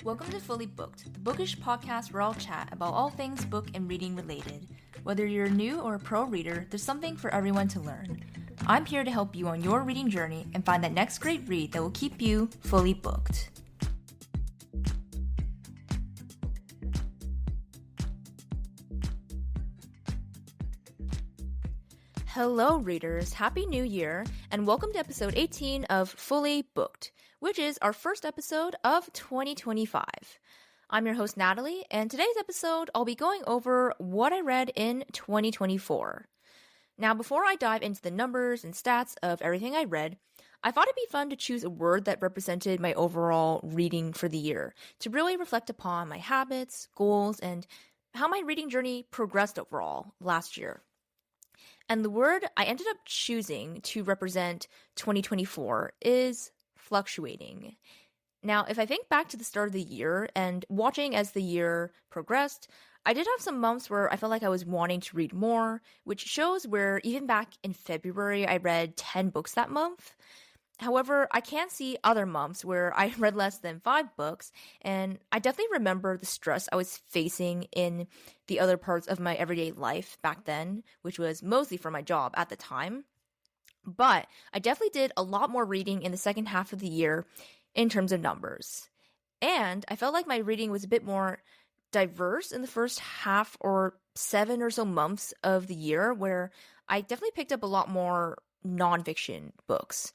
Welcome to Fully Booked, the bookish podcast where I'll chat about all things book and reading related. Whether you're new or a pro reader, there's something for everyone to learn. I'm here to help you on your reading journey and find that next great read that will keep you fully booked. Hello readers, Happy New Year, and welcome to episode 18 of Fully Booked, which is our first episode of 2025. I'm your host Natalie, and today's episode I'll be going over what I read in 2024. Now before I dive into the numbers and stats of everything I read, I thought it'd be fun to choose a word that represented my overall reading for the year, to really reflect upon my habits, goals, and how my reading journey progressed overall last year. And the word I ended up choosing to represent 2024 is fluctuating. Now, if I think back to the start of the year and watching as the year progressed, I did have some months where I felt like I was wanting to read more, which shows where even back in February, I read 10 books that month. However, I can see other months where I read less than 5 books, and I definitely remember the stress I was facing in the other parts of my everyday life back then, which was mostly for my job at the time. But I definitely did a lot more reading in the second half of the year in terms of numbers. And I felt like my reading was a bit more diverse in the first half or 7 or so months of the year, where I definitely picked up a lot more nonfiction books.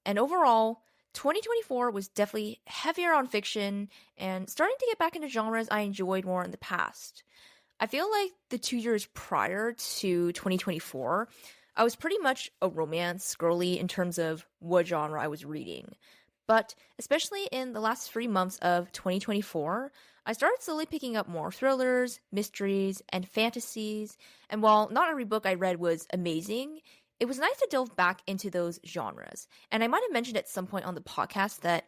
And overall, 2024 was definitely heavier on fiction and starting to get back into genres I enjoyed more in the past. I feel like the 2 years prior to 2024, I was pretty much a romance girly in terms of what genre I was reading. But especially in the last 3 months of 2024, I started slowly picking up more thrillers, mysteries, and fantasies. And while not every book I read was amazing, it was nice to delve back into those genres. And I might have mentioned at some point on the podcast that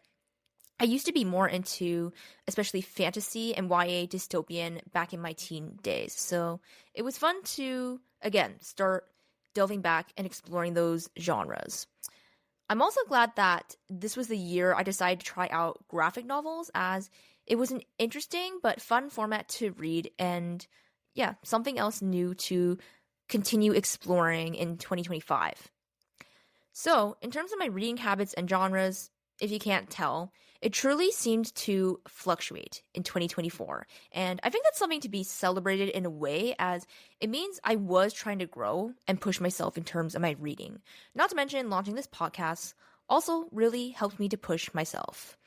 I used to be more into especially fantasy and YA dystopian back in my teen days. So it was fun to, again, start delving back and exploring those genres. I'm also glad that this was the year I decided to try out graphic novels, as it was an interesting but fun format to read and, something else new to continue exploring in 2025. So, in terms of my reading habits and genres, if you can't tell, it truly seemed to fluctuate in 2024. And I think that's something to be celebrated in a way, as it means I was trying to grow and push myself in terms of my reading. Not to mention, launching this podcast also really helped me to push myself.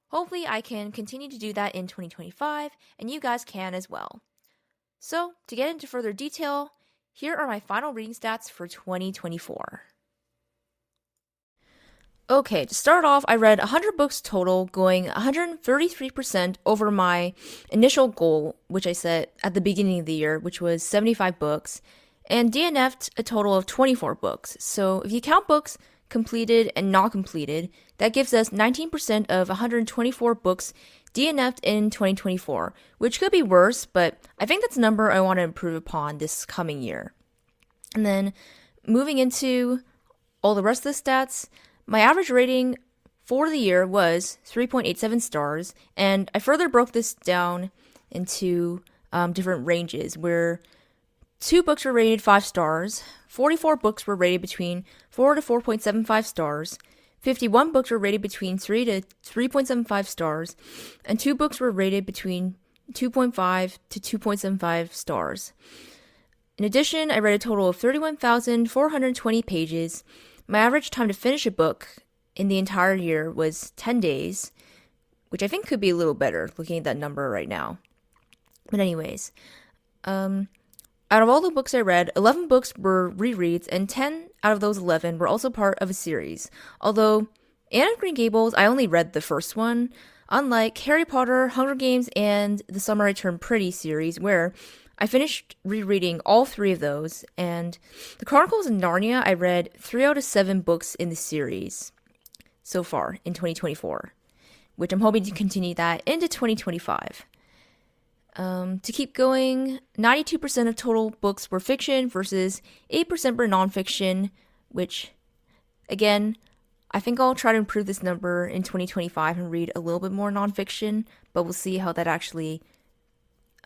Hopefully, I can continue to do that in 2025, and you guys can as well. So, to get into further detail, here are my final reading stats for 2024. Okay, to start off, I read 100 books total, going 133% over my initial goal, which I set at the beginning of the year, which was 75 books, and DNF'd a total of 24 books. So if you count books completed and not completed, that gives us 19% of 124 books DNF'd in 2024, which could be worse, but I think that's a number I want to improve upon this coming year. And then moving into all the rest of the stats, my average rating for the year was 3.87 stars, and I further broke this down into different ranges, where 2 books were rated 5 stars, 44 books were rated between 4 to 4.75 stars, 51 books were rated between 3 to 3.75 stars, and 2 books were rated between 2.5 to 2.75 stars. In addition, I read a total of 31,420 pages. My average time to finish a book in the entire year was 10 days, which I think could be a little better looking at that number right now. But anyways, out of all the books I read, 11 books were rereads, and 10 out of those 11 were also part of a series. Although, Anne of Green Gables, I only read the first one, unlike Harry Potter, Hunger Games, and The Summer I Turned Pretty series, where I finished rereading all 3 of those, and The Chronicles of Narnia, I read 3 out of 7 books in the series so far in 2024, which I'm hoping to continue that into 2025. To keep going, 92% of total books were fiction versus 8% were nonfiction, which, again, I think I'll try to improve this number in 2025 and read a little bit more nonfiction, but we'll see how that actually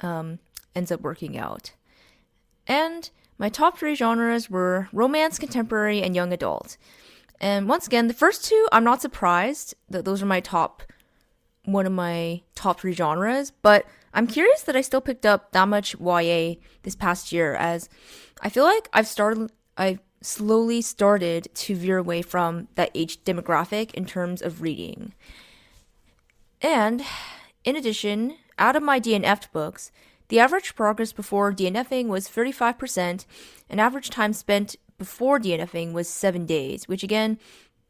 ends up working out. And my top 3 genres were romance, contemporary, and young adult. And once again, the first 2, I'm not surprised that those are one of my top 3 genres, but I'm curious that I still picked up that much YA this past year, as I feel like I've slowly started to veer away from that age demographic in terms of reading. And in addition, out of my DNF'd books, the average progress before DNFing was 35%, and average time spent before DNFing was 7 days, which again,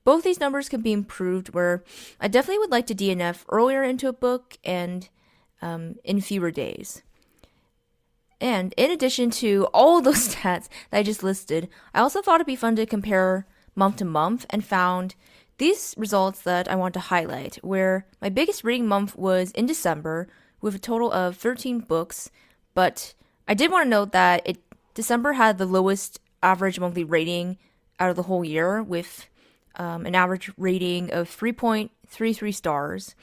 both these numbers can be improved, where I definitely would like to DNF earlier into a book and in fewer days. And in addition to all those stats that I just listed, I also thought it'd be fun to compare month to month and found these results that I want to highlight, where my biggest reading month was in December with a total of 13 books, but I did want to note that December had the lowest average monthly rating out of the whole year, with an average rating of 3.33 stars.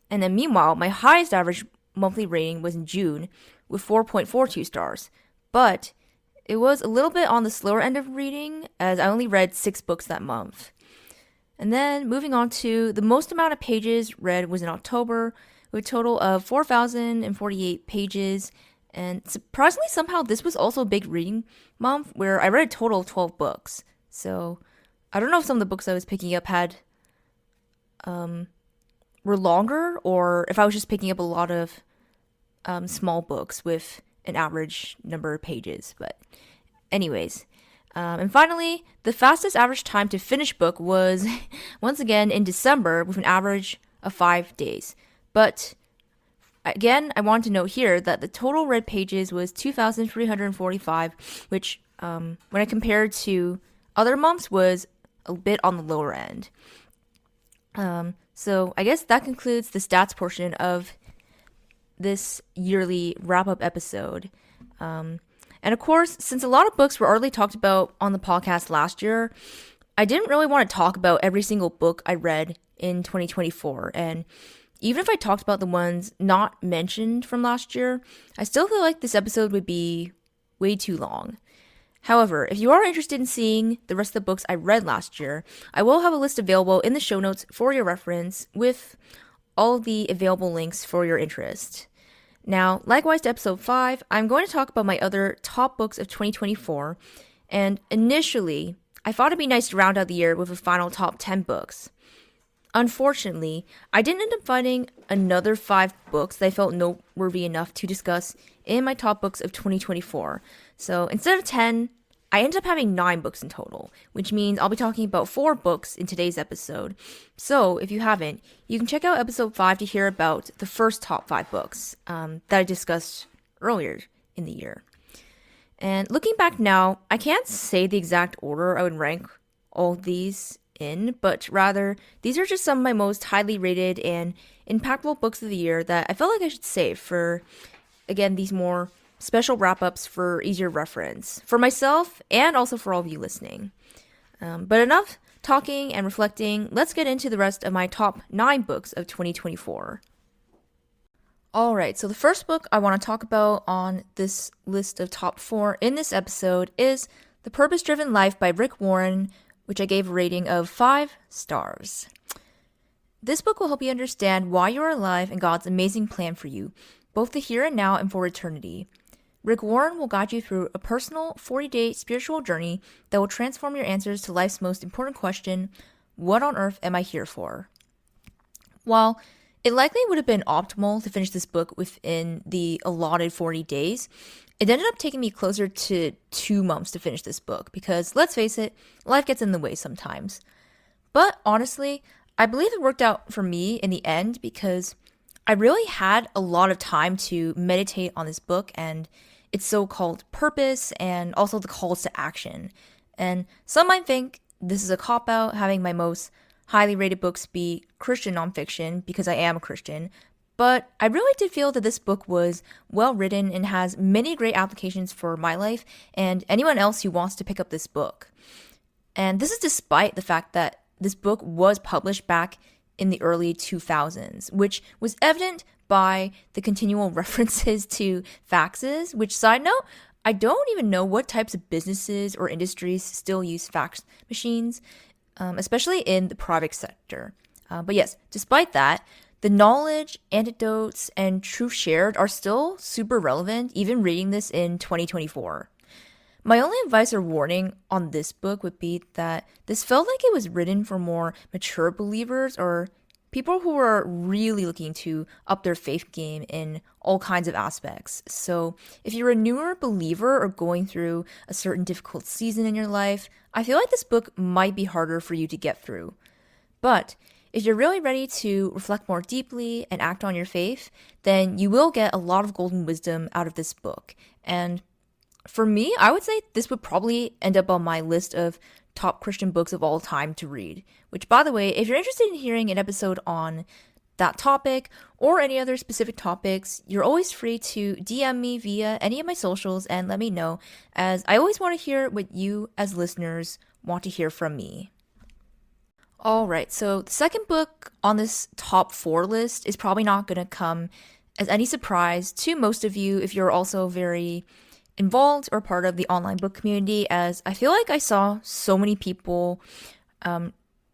And then meanwhile, my highest average monthly rating was in June with 4.42 stars. But it was a little bit on the slower end of reading, as I only read 6 books that month. And then moving on to the most amount of pages read was in October, with a total of 4,048 pages. And surprisingly, somehow this was also a big reading month, where I read a total of 12 books. So I don't know if some of the books I was picking up were longer, or if I was just picking up a lot of small books with an average number of pages. But anyways, and finally, the fastest average time to finish book was once again in December with an average of 5 days. But again, I want to note here that the total read pages was 2,345, which when I compared to other months was a bit on the lower end. So I guess that concludes the stats portion of this yearly wrap-up episode. And of course, since a lot of books were already talked about on the podcast last year, I didn't really want to talk about every single book I read in 2024. And even if I talked about the ones not mentioned from last year, I still feel like this episode would be way too long. However, if you are interested in seeing the rest of the books I read last year, I will have a list available in the show notes for your reference with all the available links for your interest. Now, likewise to episode 5, I'm going to talk about my other top books of 2024, and initially, I thought it'd be nice to round out the year with a final top 10 books. Unfortunately, I didn't end up finding another 5 books that I felt noteworthy enough to discuss in my top books of 2024. So instead of 10, I ended up having 9 books in total, which means I'll be talking about 4 books in today's episode. So if you haven't, you can check out episode 5 to hear about the first top 5 books that I discussed earlier in the year. And looking back now, I can't say the exact order I would rank all these in, but rather, these are just some of my most highly rated and impactful books of the year that I felt like I should save for, again, these more special wrap-ups for easier reference, for myself and also for all of you listening. But enough talking and reflecting, let's get into the rest of my top 9 books of 2024. Alright, so the first book I want to talk about on this list of top 4 in this episode is The Purpose-Driven Life by Rick Warren, which I gave a rating of 5 stars. This book will help you understand why you are alive and God's amazing plan for you, both the here and now and for eternity. Rick Warren will guide you through a personal 40-day spiritual journey that will transform your answers to life's most important question, what on earth am I here for? While it likely would have been optimal to finish this book within the allotted 40 days, it ended up taking me closer to 2 months to finish this book because, let's face it, life gets in the way sometimes. But honestly, I believe it worked out for me in the end because I really had a lot of time to meditate on this book and its so-called purpose and also the calls to action. And some might think this is a cop-out, having my most highly rated books be Christian nonfiction because I am a Christian. But I really did feel that this book was well written and has many great applications for my life and anyone else who wants to pick up this book. And this is despite the fact that this book was published back in the early 2000s, which was evident by the continual references to faxes, which, side note, I don't even know what types of businesses or industries still use fax machines, especially in the private sector. But yes, despite that, the knowledge, anecdotes, and truth shared are still super relevant, even reading this in 2024. My only advice or warning on this book would be that this felt like it was written for more mature believers or people who are really looking to up their faith game in all kinds of aspects. So if you're a newer believer or going through a certain difficult season in your life, I feel like this book might be harder for you to get through. But if you're really ready to reflect more deeply and act on your faith, then you will get a lot of golden wisdom out of this book. And for me, I would say this would probably end up on my list of top Christian books of all time to read. Which, by the way, if you're interested in hearing an episode on that topic or any other specific topics, you're always free to DM me via any of my socials and let me know, as I always want to hear what you as listeners want to hear from me. Alright, so the second book on this top 4 list is probably not going to come as any surprise to most of you if you're also very involved or part of the online book community, as I feel like I saw so many people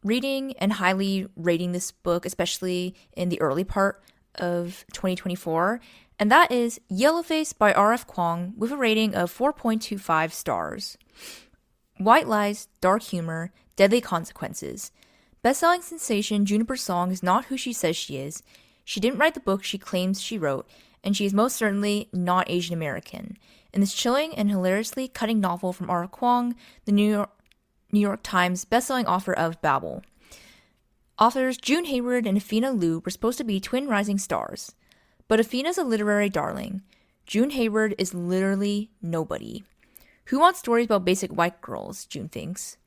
reading and highly rating this book, especially in the early part of 2024, and that is Yellowface by R.F. Kuang with a rating of 4.25 stars. White lies, dark humor, deadly consequences. Best-selling sensation Juniper Song is not who she says she is. She didn't write the book she claims she wrote, and she is most certainly not Asian American. In this chilling and hilariously cutting novel from R. Kuang, the New York Times bestselling author of Babel. Authors June Hayward and Afina Liu were supposed to be twin rising stars. But Afina's a literary darling. June Hayward is literally nobody. Who wants stories about basic white girls, June thinks.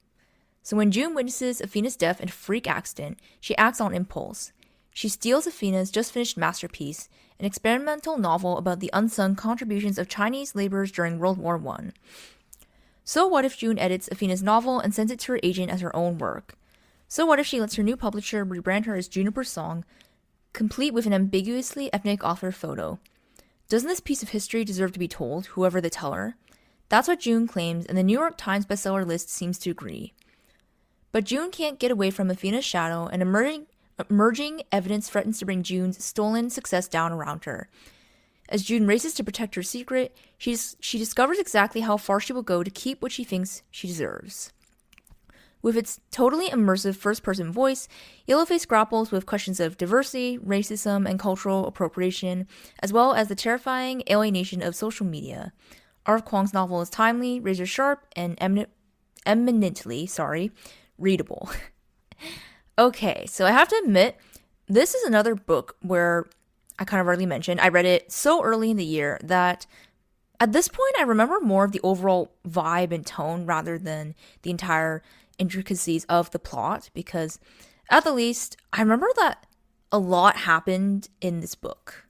So when June witnesses Afina's death in a freak accident, she acts on impulse. She steals Afina's just-finished masterpiece, an experimental novel about the unsung contributions of Chinese laborers during World War I. So what if June edits Afina's novel and sends it to her agent as her own work? So what if she lets her new publisher rebrand her as Juniper Song, complete with an ambiguously ethnic author photo? Doesn't this piece of history deserve to be told, whoever the teller? That's what June claims, and the New York Times bestseller list seems to agree. But June can't get away from Afina's shadow, and emerging evidence threatens to bring June's stolen success down around her. As June races to protect her secret, she discovers exactly how far she will go to keep what she thinks she deserves. With its totally immersive first-person voice, Yellowface grapples with questions of diversity, racism, and cultural appropriation, as well as the terrifying alienation of social media. R. Kuang's novel is timely, razor-sharp, and eminently readable. Okay, so I have to admit, this is another book where I kind of already mentioned, I read it so early in the year that at this point I remember more of the overall vibe and tone rather than the entire intricacies of the plot, because at the least, I remember that a lot happened in this book.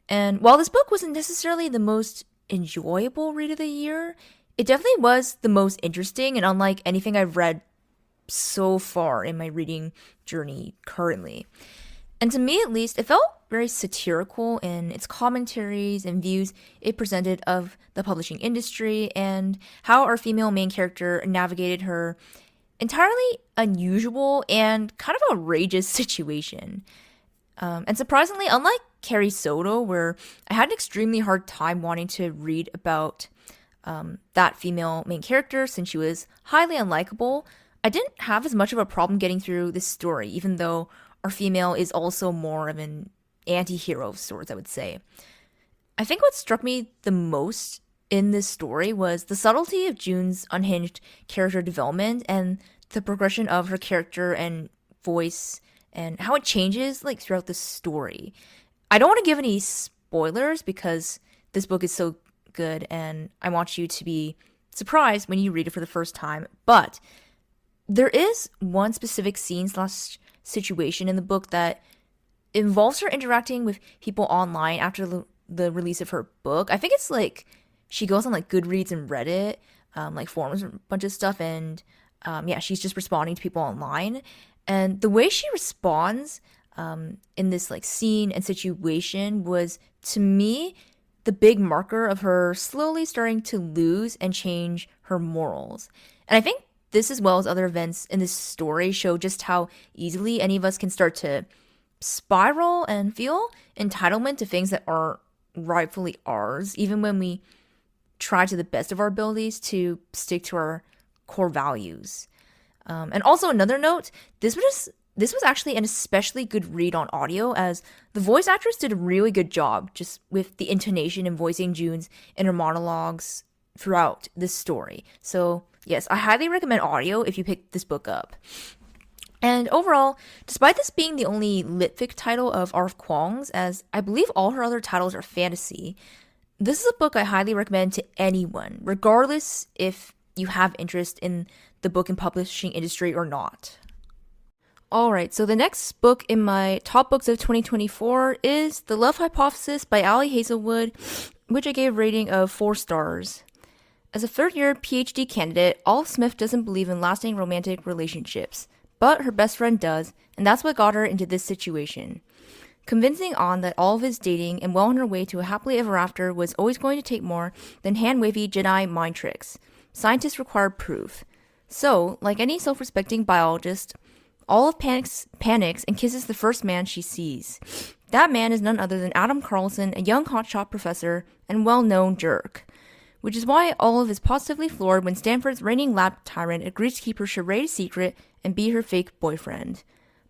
And while this book wasn't necessarily the most enjoyable read of the year, it definitely was the most interesting and unlike anything I've read so far in my reading journey currently. And to me, at least, it felt very satirical in its commentaries and views it presented of the publishing industry and how our female main character navigated her entirely unusual and kind of outrageous situation. And surprisingly, unlike Carrie Soto, where I had an extremely hard time wanting to read about that female main character since she was highly unlikable, I didn't have as much of a problem getting through this story, even though our female is also more of an anti-hero of sorts, I would say. I think what struck me the most in this story was the subtlety of June's unhinged character development and the progression of her character and voice and how it changes like throughout the story. I don't want to give any spoilers because this book is so good and I want you to be surprised when you read it for the first time, but there is one specific scene/situation in the book that involves her interacting with people online after the release of her book. I think it's like she goes on like Goodreads and Reddit, like forums and a bunch of stuff, and she's just responding to people online. And the way she responds in this like scene and situation was, to me, the big marker of her slowly starting to lose and change her morals. And I think this, as well as other events in this story, show just how easily any of us can start to spiral and feel entitlement to things that aren't rightfully ours, even when we try to the best of our abilities to stick to our core values. And also another note, this was actually an especially good read on audio, as the voice actress did a really good job just with the intonation and voicing June's inner monologues throughout this story. So yes, I highly recommend audio if you pick this book up. And overall, despite this being the only lit-fic title of R.F. Kuang's, as I believe all her other titles are fantasy, this is a book I highly recommend to anyone, regardless if you have interest in the book and publishing industry or not. Alright, so the next book in my top books of 2024 is The Love Hypothesis by Ali Hazelwood, which I gave a rating of 4 stars. As a third-year PhD candidate, Olive Smith doesn't believe in lasting romantic relationships, but her best friend does, and that's what got her into this situation. Convincing An that all of his dating and well on her way to a happily ever after was always going to take more than hand-wavy Jedi mind tricks. Scientists required proof. So, like any self-respecting biologist, Olive panics and kisses the first man she sees. That man is none other than Adam Carlson, a young hotshot professor and well-known jerk. Which is why Olive is positively floored when Stanford's reigning lab tyrant agrees to keep her charade secret and be her fake boyfriend.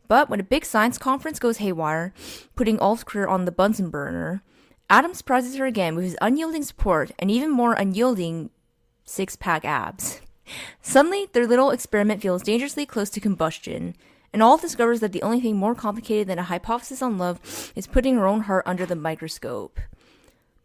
But when a big science conference goes haywire, putting Olive's career on the Bunsen burner, Adam surprises her again with his unyielding support and even more unyielding six-pack abs. Suddenly, their little experiment feels dangerously close to combustion, and Olive discovers that the only thing more complicated than a hypothesis on love is putting her own heart under the microscope.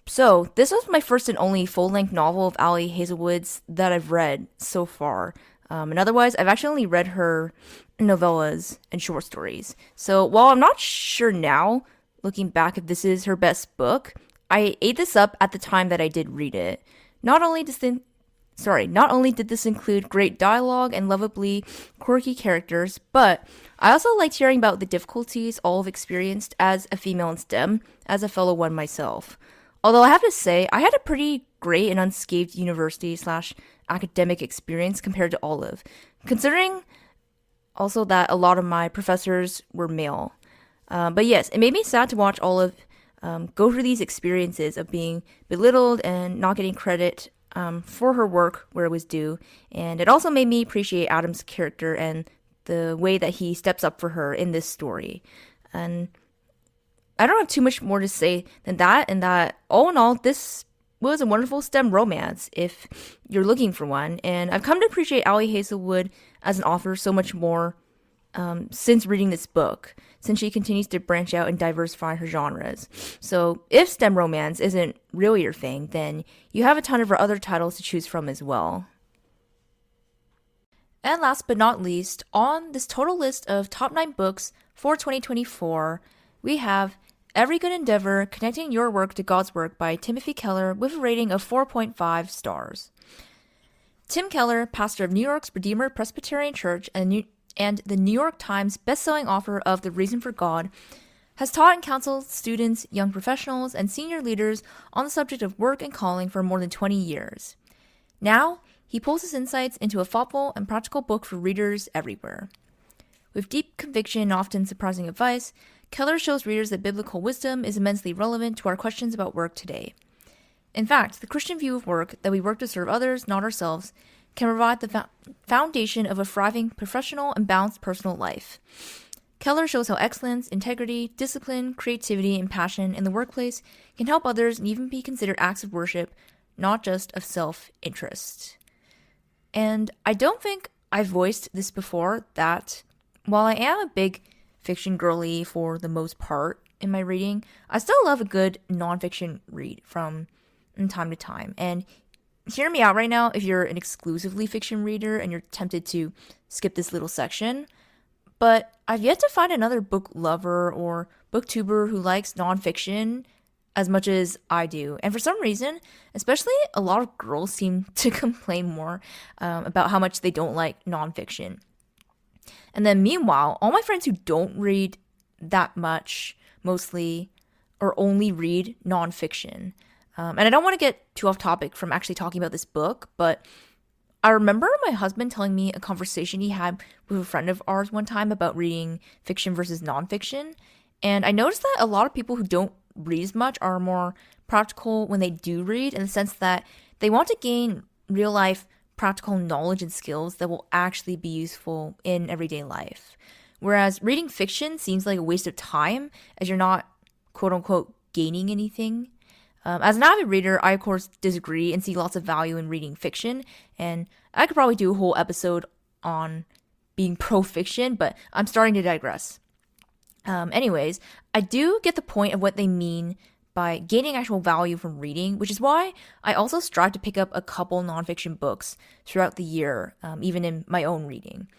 So, this was my first and only full-length novel of Ali Hazelwood's that I've read so far. And otherwise, I've actually only read her novellas and short stories. So, while I'm not sure now, looking back, if this is her best book, I ate this up at the time that I did read it. Not only did this include great dialogue and lovably quirky characters, but I also liked hearing about the difficulties Olive experienced as a female in STEM, as a fellow one myself. Although I have to say, I had a pretty great and unscathed university/academic experience compared to Olive, considering also that a lot of my professors were male. But yes, it made me sad to watch Olive go through these experiences of being belittled and not getting credit for her work where it was due, and it also made me appreciate Adam's character and the way that he steps up for her in this story. And I don't have too much more to say than that, and that all in all, this was a wonderful STEM romance if you're looking for one, and I've come to appreciate Ali Hazelwood as an author so much more since reading this book, since she continues to branch out and diversify her genres. So if STEM romance isn't really your thing, then you have a ton of her other titles to choose from as well. And last but not least, on this total list of top 9 books for 2024, we have Every Good Endeavour, Connecting Your Work to God's Work by Timothy Keller with a rating of 4.5 stars. Tim Keller, pastor of New York's Redeemer Presbyterian Church and the New York Times bestselling author of The Reason for God, has taught and counseled students, young professionals, and senior leaders on the subject of work and calling for more than 20 years. Now, he pulls his insights into a thoughtful and practical book for readers everywhere. With deep conviction and often surprising advice, Keller shows readers that biblical wisdom is immensely relevant to our questions about work today. In fact, the Christian view of work, that we work to serve others, not ourselves, can provide the foundation of a thriving professional and balanced personal life. Keller shows how excellence, integrity, discipline, creativity, and passion in the workplace can help others and even be considered acts of worship, not just of self-interest. And I don't think I've voiced this before, that while I am a big fiction girly for the most part in my reading, I still love a good nonfiction read from time to time. And hear me out right now if you're an exclusively fiction reader and you're tempted to skip this little section. But I've yet to find another book lover or booktuber who likes nonfiction as much as I do. And for some reason, especially a lot of girls seem to complain more about how much they don't like nonfiction. And then meanwhile, all my friends who don't read that much mostly or only read nonfiction. And I don't want to get too off topic from actually talking about this book, but I remember my husband telling me a conversation he had with a friend of ours one time about reading fiction versus nonfiction. And I noticed that a lot of people who don't read as much are more practical when they do read, in the sense that they want to gain real life practical knowledge and skills that will actually be useful in everyday life. Whereas reading fiction seems like a waste of time, as you're not quote unquote gaining anything. As an avid reader, I of course disagree and see lots of value in reading fiction, and I could probably do a whole episode on being pro-fiction, but I'm starting to digress. Anyways, I do get the point of what they mean by gaining actual value from reading, which is why I also strive to pick up a couple nonfiction books throughout the year, even in my own reading.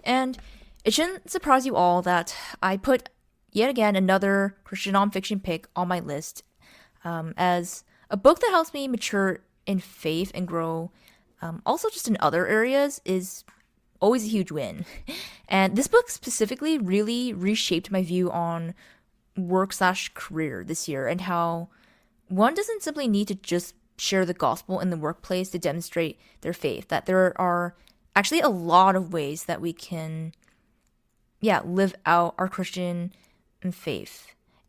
And it shouldn't surprise you all that I put yet again another Christian nonfiction pick on my list, as a book that helps me mature in faith and grow, also just in other areas, is always a huge win. And this book specifically really reshaped my view on work/career this year, and how one doesn't simply need to just share the gospel in the workplace to demonstrate their faith, that there are actually a lot of ways that we can live out our Christian faith.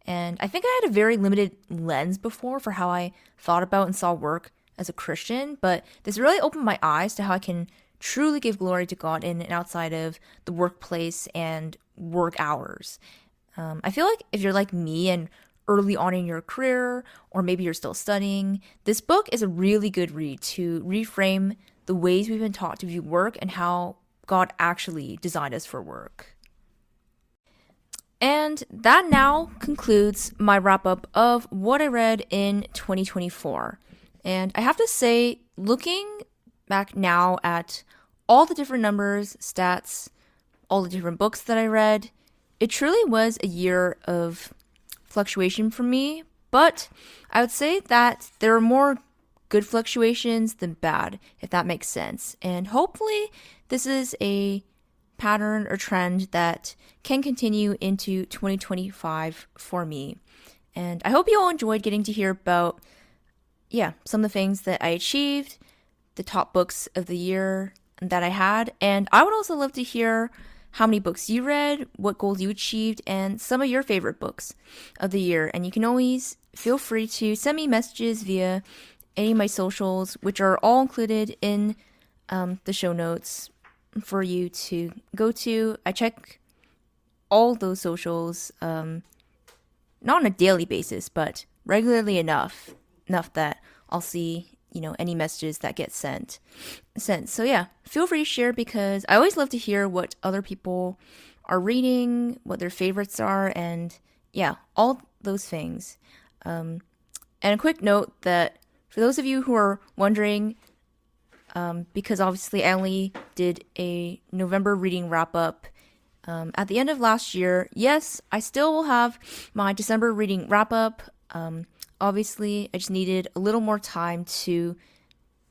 And I think I had a very limited lens before for how I thought about and saw work as a Christian, but this really opened my eyes to how I can truly give glory to God in and outside of the workplace and work hours. I feel like if you're like me and early on in your career, or maybe you're still studying, this book is a really good read to reframe the ways we've been taught to view work and how God actually designed us for work. And that now concludes my wrap-up of what I read in 2024. And I have to say, looking back now at all the different numbers, stats, all the different books that I read, it truly was a year of fluctuation for me. But I would say that there are more good fluctuations than bad, if that makes sense. And hopefully this is a pattern or trend that can continue into 2025 for me. And I hope you all enjoyed getting to hear about, some of the things that I achieved, the top books of the year that I had. And I would also love to hear how many books you read, what goals you achieved, and some of your favorite books of the year. And you can always feel free to send me messages via any of my socials, which are all included in the show notes for you to go to. I check all those socials, not on a daily basis, but regularly enough that I'll see, any messages that get sent. So feel free to share, because I always love to hear what other people are reading, what their favorites are, and all those things. And a quick note that for those of you who are wondering, because obviously I only did a November reading wrap up at the end of last year. Yes, I still will have my December reading wrap up. Obviously, I just needed a little more time to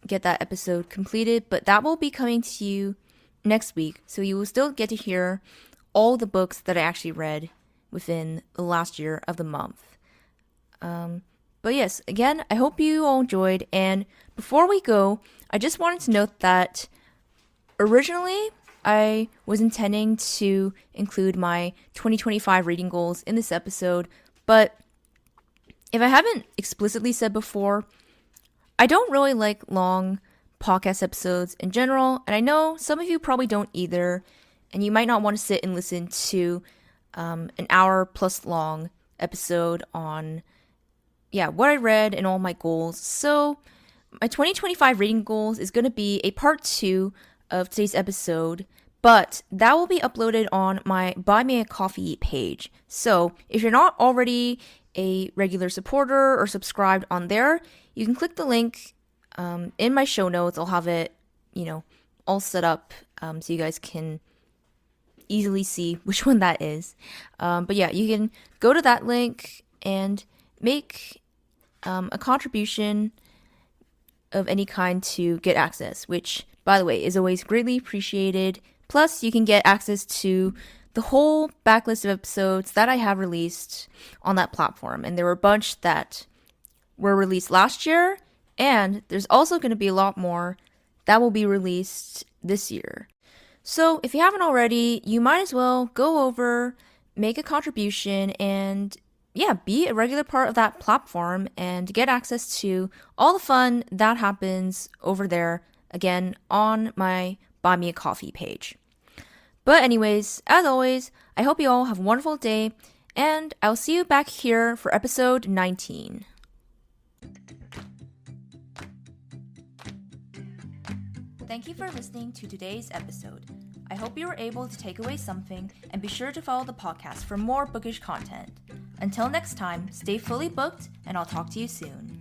get that episode completed, but that will be coming to you next week. So you will still get to hear all the books that I actually read within the last year of the month. But yes, again, I hope you all enjoyed. And before we go, I just wanted to note that originally I was intending to include my 2025 reading goals in this episode, but if I haven't explicitly said before, I don't really like long podcast episodes in general, and I know some of you probably don't either, and you might not want to sit and listen to an hour plus long episode on what I read and all my goals. So my 2025 reading goals is going to be a part 2 of today's episode, but that will be uploaded on my Buy Me a Coffee page. So if you're not already a regular supporter or subscribed on there, you can click the link in my show notes. I'll have it, all set up so you guys can easily see which one that is. But you can go to that link and make a contribution of any kind to get access, which, by the way, is always greatly appreciated. Plus, you can get access to the whole backlist of episodes that I have released on that platform. And there were a bunch that were released last year, and there's also going to be a lot more that will be released this year. So if you haven't already, you might as well go over, make a contribution, and be a regular part of that platform and get access to all the fun that happens over there, again, on my Buy Me a Coffee page. But anyways, as always, I hope you all have a wonderful day, and I'll see you back here for episode 19. Thank you for listening to today's episode. I hope you were able to take away something, and be sure to follow the podcast for more bookish content. Until next time, stay fully booked, and I'll talk to you soon.